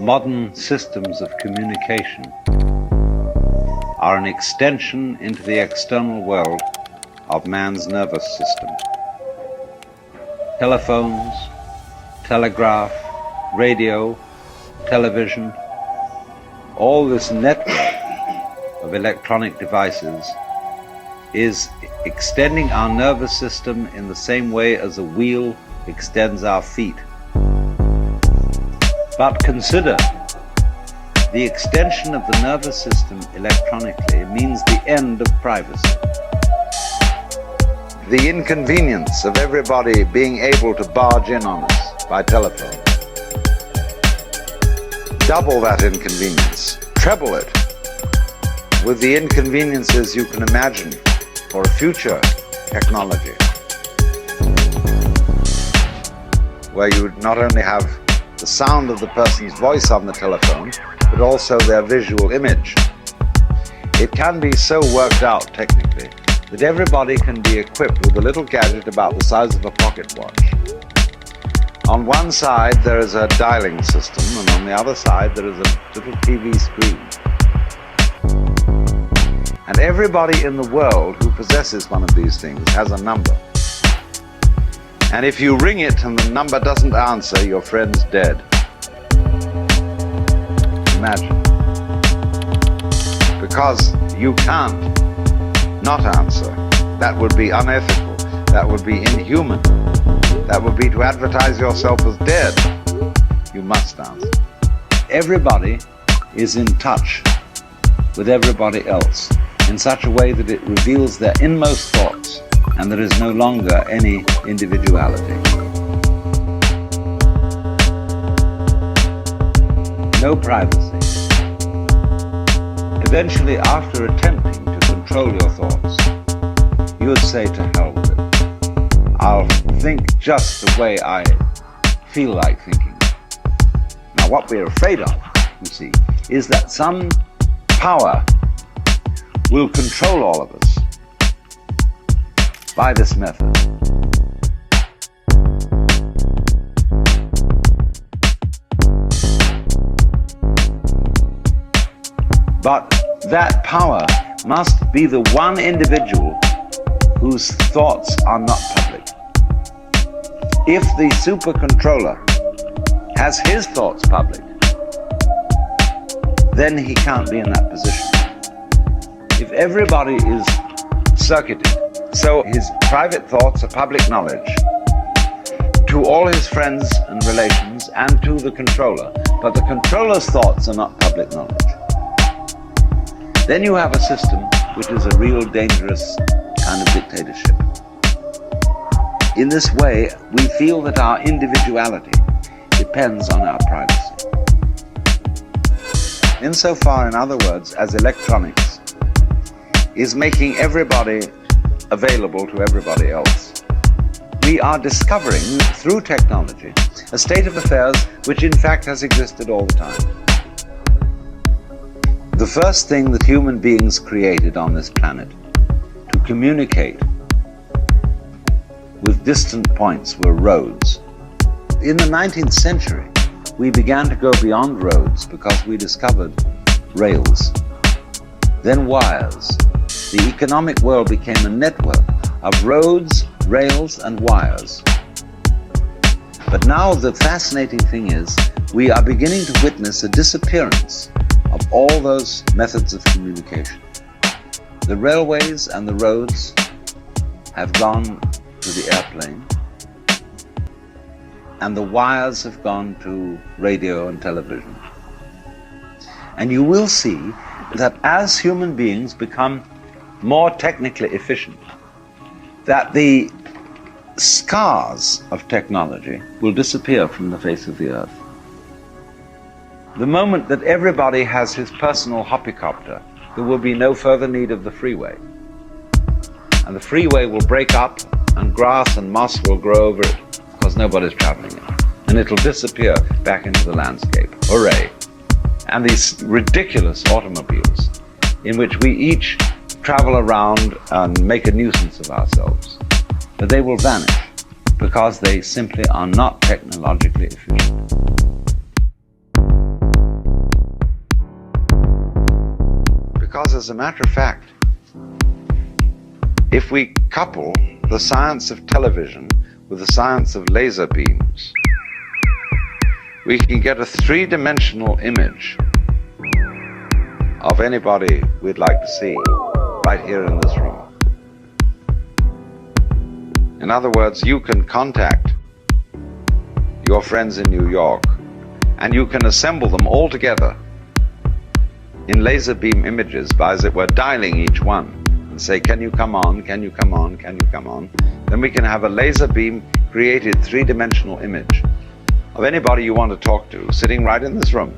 modern systems of communication are an extension into the external world of man's nervous system. Telephones, telegraph, radio, television, all this network of electronic devices is extending our nervous system in the same way as a wheel extends our feet. But consider, the extension of the nervous system electronically means the end of privacy. The inconvenience of everybody being able to barge in on us by telephone. Double that inconvenience, treble it, with the inconveniences you can imagine for a future technology, where you would not only have the sound of the person's voice on the telephone, but also their visual image. It can be so worked out technically that everybody can be equipped with a little gadget about the size of a pocket watch. On one side there is a dialing system, and on the other side there is a little TV screen. And everybody in the world who possesses one of these things has a number. And if you ring it and the number doesn't answer, your friend's dead. Imagine. Because you can't not answer. That would be unethical. That would be inhuman. That would be to advertise yourself as dead. You must answer. Everybody is in touch with everybody else in such a way that it reveals their inmost thoughts, and there is no longer any individuality. No privacy. Eventually, after attempting to control your thoughts, you would say, to hell with it. I'll think just the way I feel like thinking. Now, what we're afraid of, you see, is that some power will control all of us by this method. But that power must be the one individual whose thoughts are not public. If the super controller has his thoughts public, then he can't be in that position. If everybody is circuited, so his private thoughts are public knowledge to all his friends and relations and to the controller, but the controller's thoughts are not public knowledge, then you have a system which is a real dangerous kind of dictatorship. In this way, we feel that our individuality depends on our privacy. Insofar, in other words, as electronics is making everybody available to everybody else, we are discovering through technology a state of affairs which in fact has existed all the time. The first thing that human beings created on this planet to communicate with distant points were roads. In the 19th century, we began to go beyond roads because we discovered rails, then wires. The economic world became a network of roads, rails, and wires. But now the fascinating thing is, we are beginning to witness a disappearance of all those methods of communication. The railways and the roads have gone to the airplane, and the wires have gone to radio and television. And you will see that as human beings become more technically efficient, that the scars of technology will disappear from the face of the earth. The moment that everybody has his personal hoppycopter, there will be no further need of the freeway. And the freeway will break up, and grass and moss will grow over it because nobody's traveling it. And it'll disappear back into the landscape. Hooray! And these ridiculous automobiles in which we each travel around and make a nuisance of ourselves, but they will vanish because they simply are not technologically efficient. Because as a matter of fact, if we couple the science of television with the science of laser beams, we can get a three-dimensional image of anybody we'd like to see right here in this room. In other words, you can contact your friends in New York and you can assemble them all together in laser beam images by, as it were, dialing each one and say, can you come on, can you come on, can you come on? Then we can have a laser beam created three-dimensional image of anybody you want to talk to sitting right in this room.